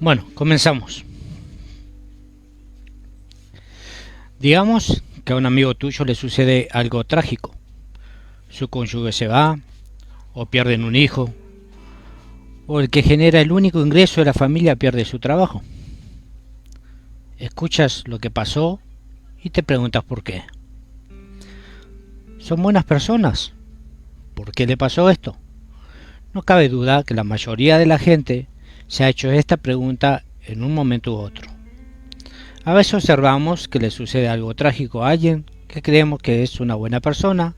Bueno, comenzamos. Digamos que a un amigo tuyo le sucede algo trágico. Su cónyuge se va, o pierden un hijo, o el que genera el único ingreso de la familia pierde su trabajo. Escuchas lo que pasó y te preguntas por qué. ¿Son buenas personas? ¿Por qué le pasó esto? No cabe duda que la mayoría de la gente se ha hecho esta pregunta en un momento u otro. A veces observamos que le sucede algo trágico a alguien que creemos que es una buena persona,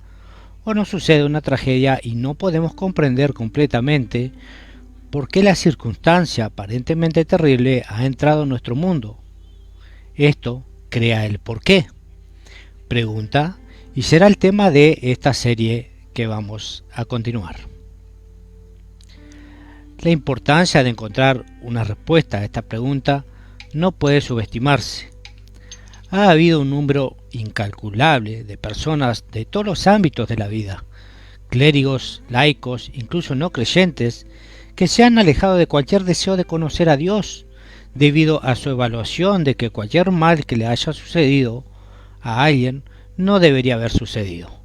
o nos sucede una tragedia y no podemos comprender completamente por qué la circunstancia aparentemente terrible ha entrado en nuestro mundo. Esto crea el por qué. Pregunta, y será el tema de esta serie que vamos a continuar. La importancia de encontrar una respuesta a esta pregunta no puede subestimarse. Ha habido un número incalculable de personas de todos los ámbitos de la vida, clérigos, laicos, incluso no creyentes, que se han alejado de cualquier deseo de conocer a Dios, debido a su evaluación de que cualquier mal que le haya sucedido a alguien no debería haber sucedido.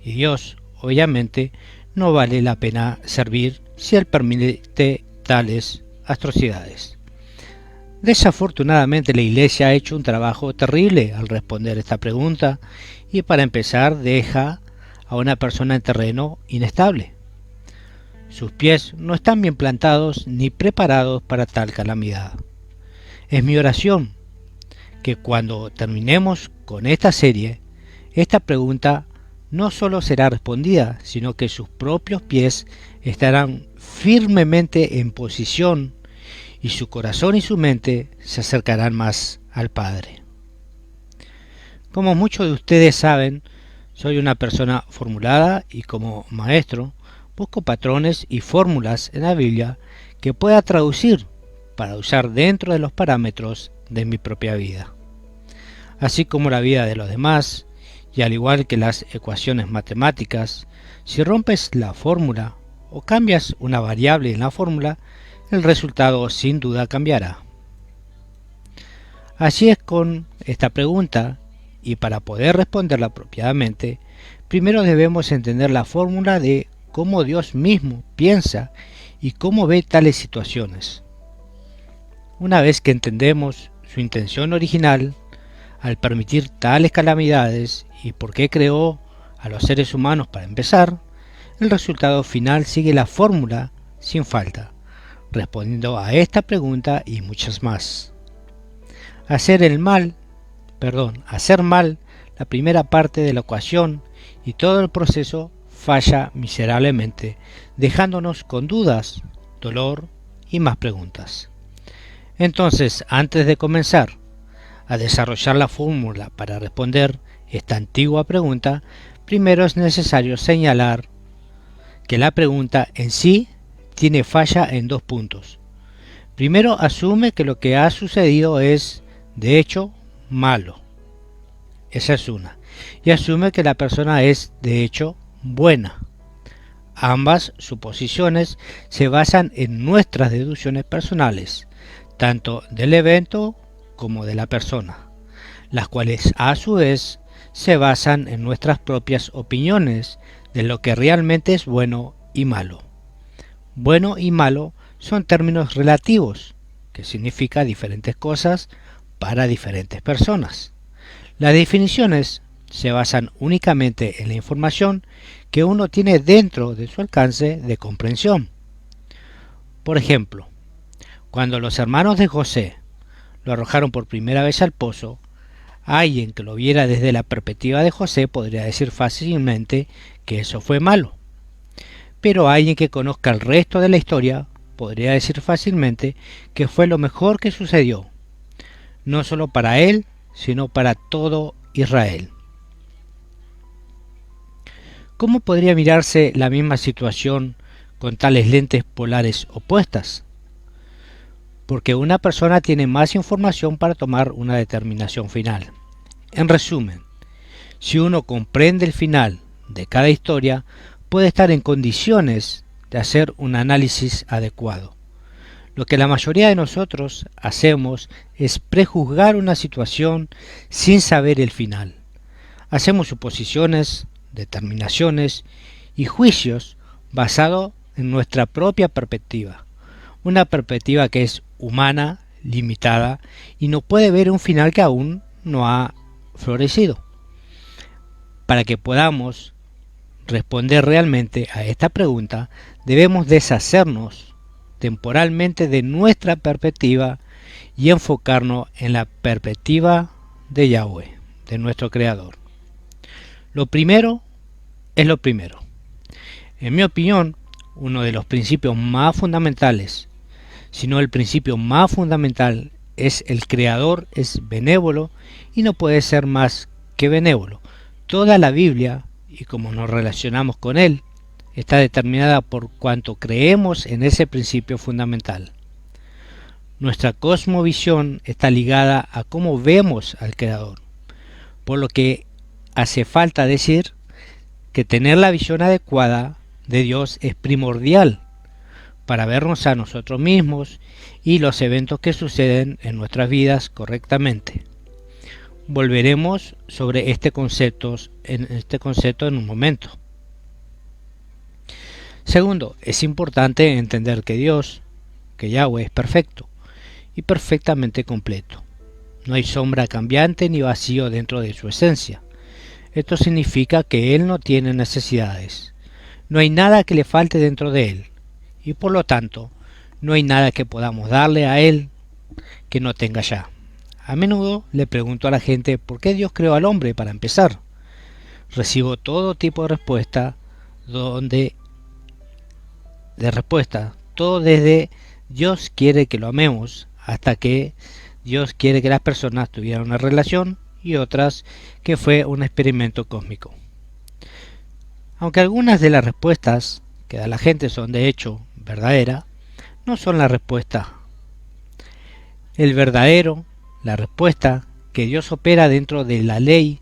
Y Dios, obviamente, no vale la pena servir si Él permite tales atrocidades. Desafortunadamente la Iglesia ha hecho un trabajo terrible al responder esta pregunta y para empezar deja a una persona en terreno inestable. Sus pies no están bien plantados ni preparados para tal calamidad. Es mi oración que cuando terminemos con esta serie, esta pregunta no solo será respondida, sino que sus propios pies estarán firmemente en posición y su corazón y su mente se acercarán más al Padre. Como muchos de ustedes saben, soy una persona formulada y como maestro busco patrones y fórmulas en la Biblia que pueda traducir para usar dentro de los parámetros de mi propia vida, así como la vida de los demás. Y al igual que las ecuaciones matemáticas, si rompes la fórmula o cambias una variable en la fórmula, el resultado sin duda cambiará. Así es con esta pregunta, y para poder responderla apropiadamente, primero debemos entender la fórmula de cómo Dios mismo piensa y cómo ve tales situaciones. Una vez que entendemos su intención original, al permitir tales calamidades y por qué creó a los seres humanos para empezar, el resultado final sigue la fórmula sin falta, respondiendo a esta pregunta y muchas más. Hacer mal la primera parte de la ecuación y todo el proceso falla miserablemente, dejándonos con dudas, dolor y más preguntas. Entonces, antes de comenzar a desarrollar la fórmula para responder esta antigua pregunta, primero es necesario señalar que la pregunta en sí tiene falla en dos puntos. Primero, asume que lo que ha sucedido es, de hecho, malo. Esa es una. Y asume que la persona es, de hecho, buena. Ambas suposiciones se basan en nuestras deducciones personales, tanto del evento como de la persona, las cuales a su vez se basan en nuestras propias opiniones de lo que realmente es bueno y malo. Bueno y malo son términos relativos, que significa diferentes cosas para diferentes personas. Las definiciones se basan únicamente en la información que uno tiene dentro de su alcance de comprensión. Por ejemplo, cuando los hermanos de José lo arrojaron por primera vez al pozo, alguien que lo viera desde la perspectiva de José podría decir fácilmente que eso fue malo. Pero alguien que conozca el resto de la historia podría decir fácilmente que fue lo mejor que sucedió, no solo para él, sino para todo Israel. ¿Cómo podría mirarse la misma situación con tales lentes polares opuestas? Porque una persona tiene más información para tomar una determinación final. En resumen, si uno comprende el final de cada historia, puede estar en condiciones de hacer un análisis adecuado. Lo que la mayoría de nosotros hacemos es prejuzgar una situación sin saber el final. Hacemos suposiciones, determinaciones y juicios basados en nuestra propia perspectiva. Una perspectiva que es humana, limitada y no puede ver un final que aún no ha florecido. Para que podamos responder realmente a esta pregunta, debemos deshacernos temporalmente de nuestra perspectiva y enfocarnos en la perspectiva de Yahweh, de nuestro Creador. Lo primero es lo primero. En mi opinión, uno de los principios más fundamentales, si no el principio más fundamental, es el Creador es benévolo y no puede ser más que benévolo. Toda la Biblia, y como nos relacionamos con Él, está determinada por cuanto creemos en ese principio fundamental. Nuestra cosmovisión está ligada a cómo vemos al Creador, por lo que hace falta decir que tener la visión adecuada de Dios es primordial para vernos a nosotros mismos y los eventos que suceden en nuestras vidas correctamente. Volveremos sobre este concepto en un momento. Segundo, es importante entender que Dios, que Yahweh, es perfecto y perfectamente completo. No hay sombra cambiante ni vacío dentro de su esencia. Esto significa que Él no tiene necesidades. No hay nada que le falte dentro de Él. Y por lo tanto, no hay nada que podamos darle a Él que no tenga ya. A menudo le pregunto a la gente por qué Dios creó al hombre para empezar. Recibo todo tipo de respuesta, todo desde Dios quiere que lo amemos hasta que Dios quiere que las personas tuvieran una relación y otras que fue un experimento cósmico. Aunque algunas de las respuestas que da la gente son de hecho verdaderas, no son la respuesta. La respuesta que Dios opera dentro de la ley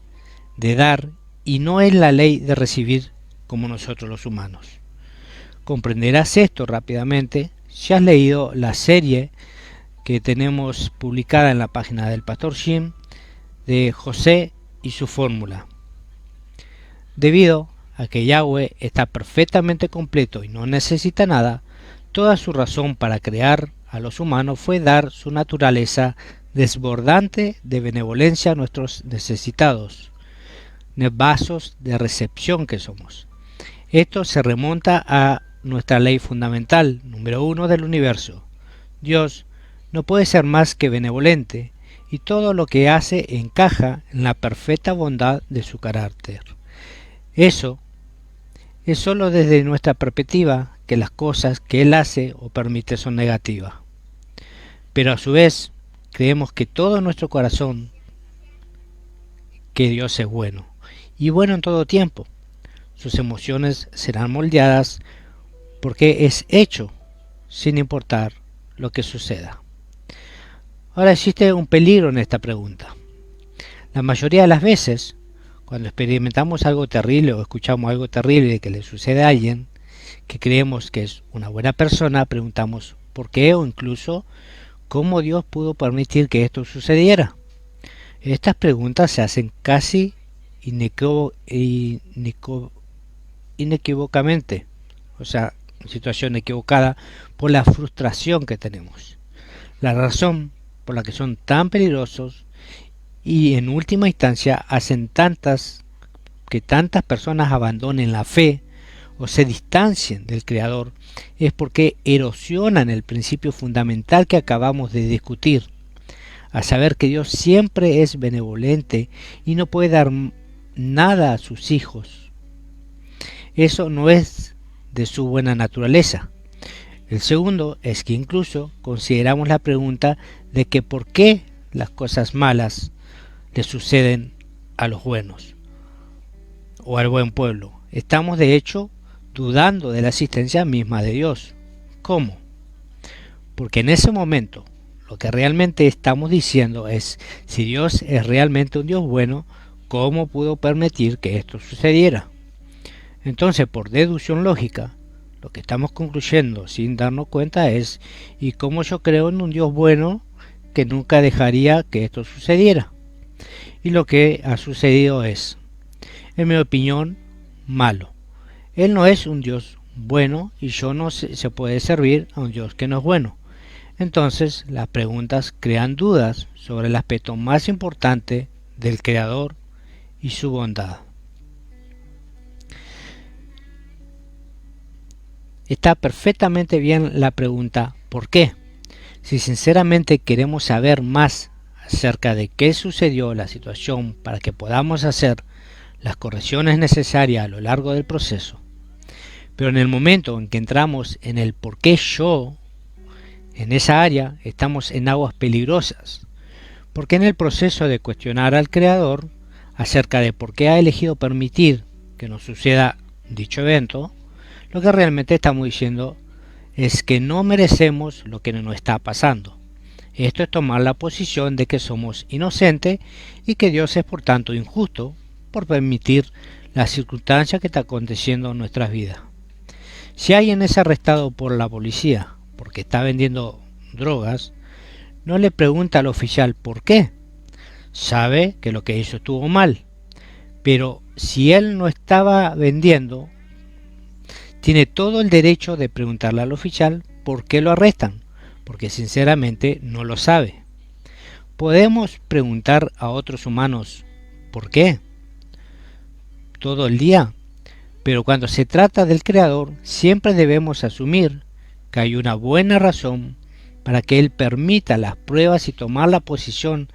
de dar y no es la ley de recibir como nosotros los humanos. Comprenderás esto rápidamente si has leído la serie que tenemos publicada en la página del Pastor Jim de José y su fórmula. Debido a que Yahweh está perfectamente completo y no necesita nada, toda su razón para crear a los humanos fue dar su naturaleza desbordante de benevolencia a nuestros necesitados, vasos de recepción que somos. Esto se remonta a nuestra ley fundamental, número 1 del universo. Dios no puede ser más que benevolente y todo lo que hace encaja en la perfecta bondad de su carácter. Eso es solo desde nuestra perspectiva que las cosas que Él hace o permite son negativas. Pero a su vez, creemos que todo nuestro corazón que Dios es bueno, y bueno en todo tiempo. Sus emociones serán moldeadas porque es hecho sin importar lo que suceda. Ahora existe un peligro en esta pregunta. La mayoría de las veces, cuando experimentamos algo terrible o escuchamos algo terrible que le sucede a alguien que creemos que es una buena persona, preguntamos por qué o incluso cómo Dios pudo permitir que esto sucediera. Estas preguntas se hacen casi inequívocamente, o sea, en situación equivocada, por la frustración que tenemos. La razón por la que son tan peligrosos y en última instancia hacen que tantas personas abandonen la fe o se distancien del Creador es porque erosionan el principio fundamental que acabamos de discutir, a saber que Dios siempre es benevolente y no puede dar nada a sus hijos. Eso no es de su buena naturaleza. El segundo es que incluso consideramos la pregunta de que por qué las cosas malas le suceden a los buenos o al buen pueblo. Estamos de hecho dudando de la existencia misma de Dios. ¿Cómo? Porque en ese momento lo que realmente estamos diciendo es, si Dios es realmente un Dios bueno, ¿cómo pudo permitir que esto sucediera? Entonces, por deducción lógica, lo que estamos concluyendo sin darnos cuenta es: ¿y cómo yo creo en un Dios bueno que nunca dejaría que esto sucediera? Y lo que ha sucedido es, en mi opinión, malo. Él no es un Dios bueno y yo no se puede servir a un Dios que no es bueno. Entonces las preguntas crean dudas sobre el aspecto más importante del Creador y su bondad. Está perfectamente bien la pregunta ¿por qué? Si sinceramente queremos saber más acerca de qué sucedió en la situación para que podamos hacer las correcciones necesarias a lo largo del proceso. Pero en el momento en que entramos en el por qué yo, en esa área estamos en aguas peligrosas, porque en el proceso de cuestionar al Creador acerca de por qué ha elegido permitir que nos suceda dicho evento, lo que realmente estamos diciendo es que no merecemos lo que nos está pasando. Esto es tomar la posición de que somos inocentes y que Dios es por tanto injusto por permitir la circunstancia que está aconteciendo en nuestras vidas. Si alguien es arrestado por la policía porque está vendiendo drogas, no le pregunta al oficial por qué. Sabe que lo que hizo estuvo mal, pero si él no estaba vendiendo, tiene todo el derecho de preguntarle al oficial por qué lo arrestan, porque sinceramente no lo sabe. Podemos preguntar a otros humanos ¿por qué? Todo el día, pero cuando se trata del Creador siempre debemos asumir que hay una buena razón para que Él permita las pruebas y tomar la posición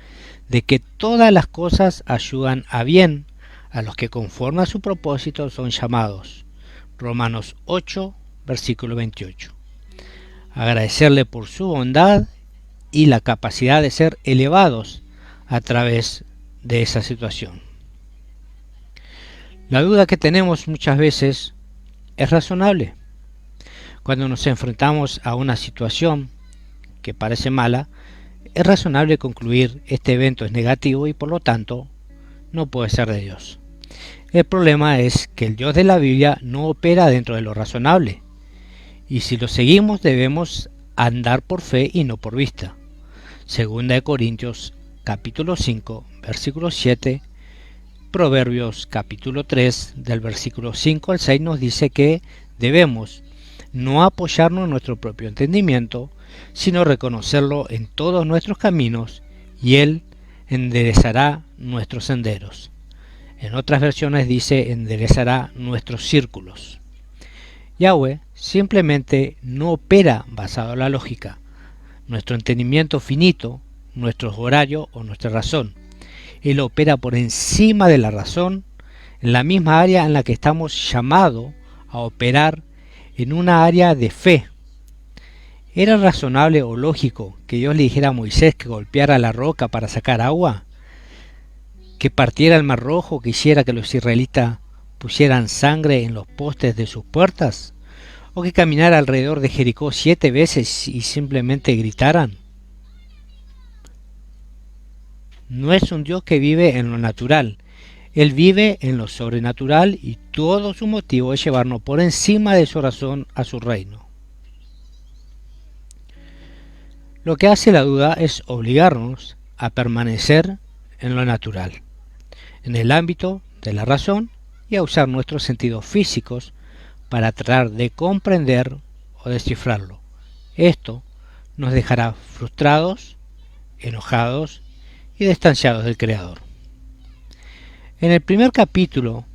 de que todas las cosas ayudan a bien a los que conforme a su propósito son llamados. Romanos 8, versículo 28. Agradecerle por su bondad y la capacidad de ser elevados a través de esa situación. La duda que tenemos muchas veces es razonable. Cuando nos enfrentamos a una situación que parece mala, es razonable concluir este evento es negativo y por lo tanto no puede ser de Dios. El problema es que el Dios de la Biblia no opera dentro de lo razonable, y si lo seguimos debemos andar por fe y no por vista. Segunda de Corintios capítulo 5, versículo 7, Proverbios capítulo 3, del versículo 5 al 6 nos dice que debemos no apoyarnos en nuestro propio entendimiento, sino reconocerlo en todos nuestros caminos, y Él enderezará nuestros senderos. En otras versiones dice enderezará nuestros círculos. Yahweh simplemente no opera basado en la lógica, nuestro entendimiento finito, nuestros horarios o nuestra razón. Él opera por encima de la razón, en la misma área en la que estamos llamados a operar, en una área de fe. ¿Era razonable o lógico que Dios le dijera a Moisés que golpeara la roca para sacar agua? ¿Que partiera el mar rojo, que hiciera que los israelitas pusieran sangre en los postes de sus puertas? ¿O que caminara alrededor de Jericó 7 veces y simplemente gritaran? No es un Dios que vive en lo natural. Él vive en lo sobrenatural y todo su motivo es llevarnos por encima de su razón a su reino. Lo que hace la duda es obligarnos a permanecer en lo natural, en el ámbito de la razón, y a usar nuestros sentidos físicos para tratar de comprender o descifrarlo. Esto nos dejará frustrados, enojados y distanciados del Creador. En el primer capítulo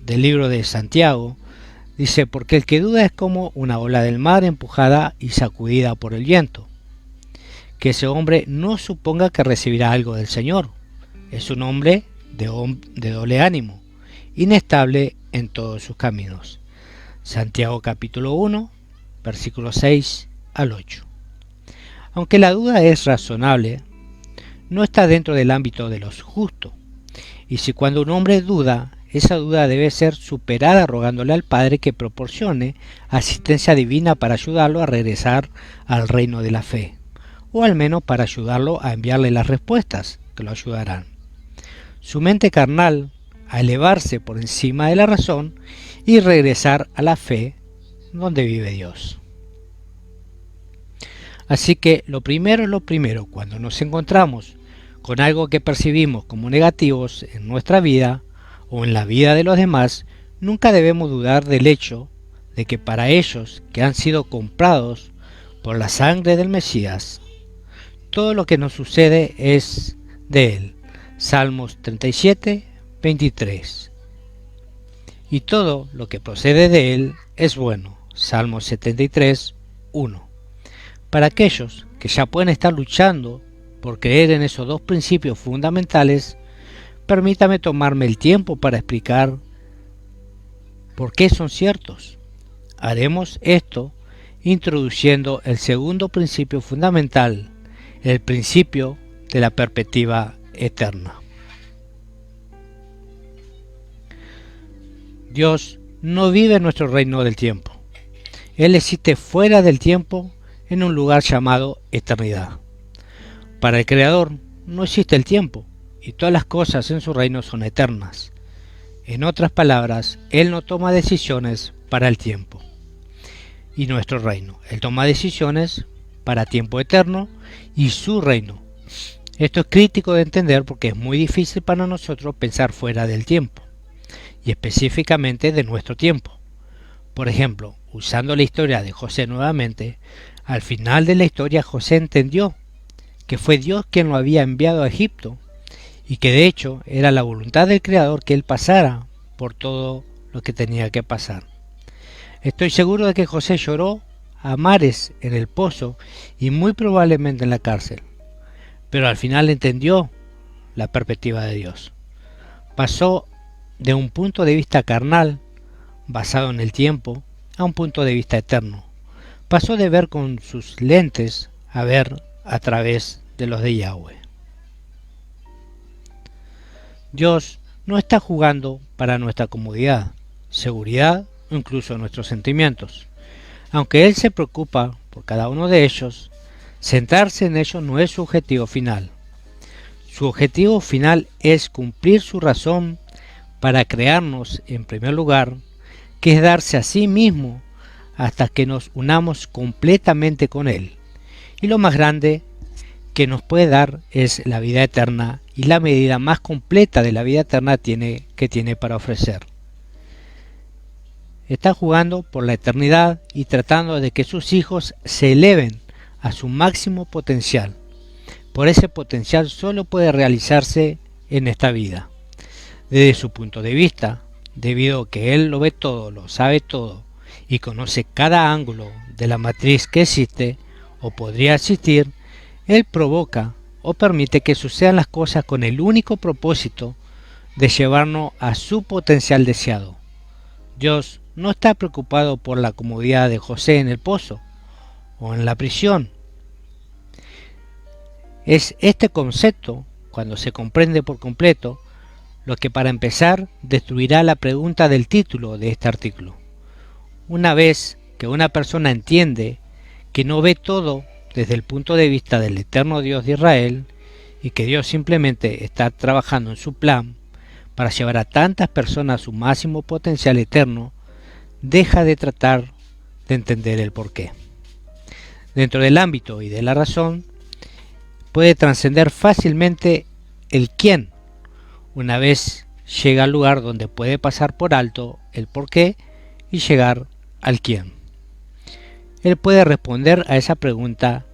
del libro de Santiago dice: porque el que duda es como una ola del mar empujada y sacudida por el viento. Que ese hombre no suponga que recibirá algo del Señor. Es un hombre de doble ánimo, inestable en todos sus caminos. Santiago capítulo 1, versículos 6 al 8. Aunque la duda es razonable, no está dentro del ámbito de los justos. Y si cuando un hombre duda, esa duda debe ser superada rogándole al Padre que proporcione asistencia divina para ayudarlo a regresar al reino de la fe, o al menos para ayudarlo a enviarle las respuestas que lo ayudarán. Su mente carnal a elevarse por encima de la razón y regresar a la fe donde vive Dios. Así que lo primero es lo primero, cuando nos encontramos con algo que percibimos como negativos en nuestra vida o en la vida de los demás, nunca debemos dudar del hecho de que para ellos que han sido comprados por la sangre del Mesías, todo lo que nos sucede es de Él. Salmos 37, 23. Y todo lo que procede de Él es bueno. Salmos 73, 1. Para aquellos que ya pueden estar luchando por creer en esos dos principios fundamentales, permítame tomarme el tiempo para explicar por qué son ciertos. Haremos esto introduciendo el segundo principio fundamental, el principio de la perspectiva eterna. Dios no vive en nuestro reino del tiempo. Él existe fuera del tiempo en un lugar llamado eternidad. Para el Creador no existe el tiempo y todas las cosas en su reino son eternas. En otras palabras, Él no toma decisiones para el tiempo y nuestro reino. Él toma decisiones para tiempo eterno y su reino. Esto es crítico de entender porque es muy difícil para nosotros pensar fuera del tiempo y específicamente de nuestro tiempo. Por ejemplo, usando la historia de José nuevamente, al final de la historia José entendió que fue Dios quien lo había enviado a Egipto y que de hecho era la voluntad del Creador que él pasara por todo lo que tenía que pasar. Estoy seguro de que José lloró a mares en el pozo y muy probablemente en la cárcel, pero al final entendió la perspectiva de Dios. Pasó de un punto de vista carnal, basado en el tiempo, a un punto de vista eterno. Pasó de ver con sus lentes a ver a través de los de Yahweh. Dios no está jugando para nuestra comodidad, seguridad o incluso nuestros sentimientos. Aunque Él se preocupa por cada uno de ellos, centrarse en ellos no es su objetivo final. Su objetivo final es cumplir su razón para crearnos en primer lugar, que es darse a sí mismo hasta que nos unamos completamente con Él. Y lo más grande que nos puede dar es la vida eterna y la medida más completa de la vida eterna que tiene para ofrecer. Está jugando por la eternidad y tratando de que sus hijos se eleven a su máximo potencial. Por ese potencial solo puede realizarse en esta vida. Desde su punto de vista, debido a que Él lo ve todo, lo sabe todo y conoce cada ángulo de la matriz que existe o podría existir, Él provoca o permite que sucedan las cosas con el único propósito de llevarnos a su potencial deseado. Dios no está preocupado por la comodidad de José en el pozo o en la prisión. Es este concepto, cuando se comprende por completo, lo que para empezar destruirá la pregunta del título de este artículo. Una vez que una persona entiende que no ve todo desde el punto de vista del eterno Dios de Israel y que Dios simplemente está trabajando en su plan para llevar a tantas personas a su máximo potencial eterno, deja de tratar de entender el porqué. Dentro del ámbito y de la razón, puede trascender fácilmente el quién, una vez llega al lugar donde puede pasar por alto el porqué y llegar al quién. Él puede responder a esa pregunta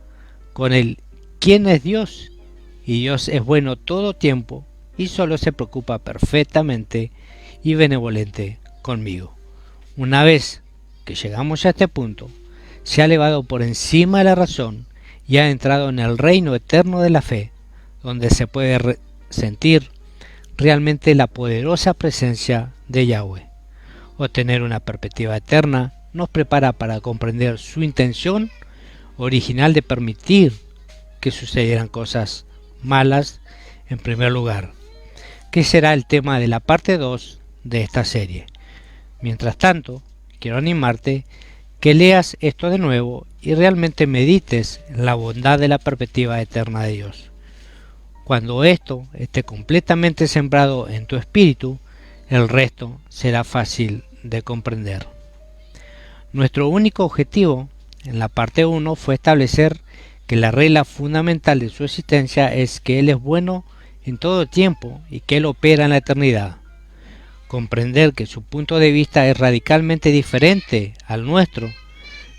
con el ¿quién es Dios? Y Dios es bueno todo tiempo y solo se preocupa perfectamente y benevolente conmigo. Una vez que llegamos a este punto, se ha elevado por encima de la razón y ha entrado en el reino eterno de la fe, donde se puede sentir realmente la poderosa presencia de Yahweh. Obtener una perspectiva eterna nos prepara para comprender su intención original de permitir que sucedieran cosas malas en primer lugar, que será el tema de la parte 2 de esta serie. Mientras tanto, quiero animarte que leas esto de nuevo y realmente medites en la bondad de la perspectiva eterna de Dios. Cuando esto esté completamente sembrado en tu espíritu, el resto será fácil de comprender. Nuestro único objetivo en la parte 1 fue establecer que la regla fundamental de su existencia es que Él es bueno en todo tiempo y que Él opera en la eternidad. Comprender que su punto de vista es radicalmente diferente al nuestro,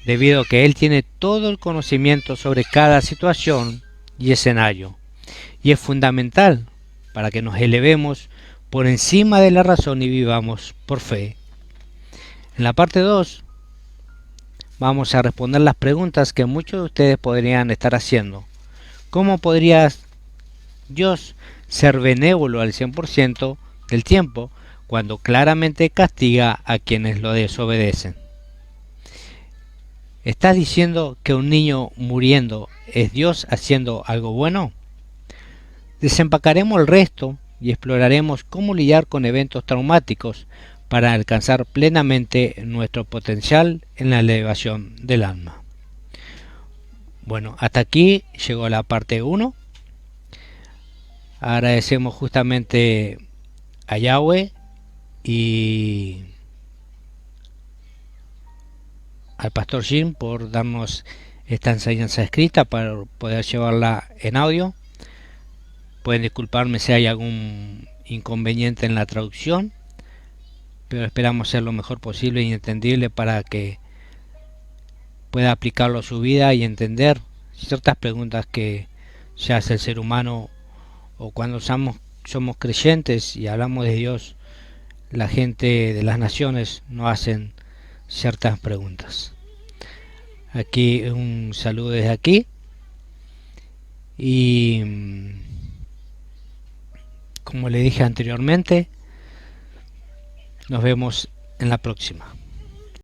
debido a que Él tiene todo el conocimiento sobre cada situación y escenario, y es fundamental para que nos elevemos por encima de la razón y vivamos por fe. En la parte 2 vamos a responder las preguntas que muchos de ustedes podrían estar haciendo. ¿Cómo podría Dios ser benévolo al 100% del tiempo cuando claramente castiga a quienes lo desobedecen? ¿Estás diciendo que un niño muriendo es Dios haciendo algo bueno? Desempacaremos el resto y exploraremos cómo lidiar con eventos traumáticos para alcanzar plenamente nuestro potencial en la elevación del alma. Bueno, hasta aquí llegó la parte 1. Agradecemos justamente a Yahweh y al pastor Jim por darnos esta enseñanza escrita para poder llevarla en audio. Pueden disculparme si hay algún inconveniente en la traducción, pero esperamos ser lo mejor posible y entendible para que pueda aplicarlo a su vida y entender ciertas preguntas que se hace el ser humano, o cuando somos creyentes y hablamos de Dios, la gente de las naciones nos hacen ciertas preguntas. Aquí un saludo desde aquí y como le dije anteriormente, nos vemos en la próxima.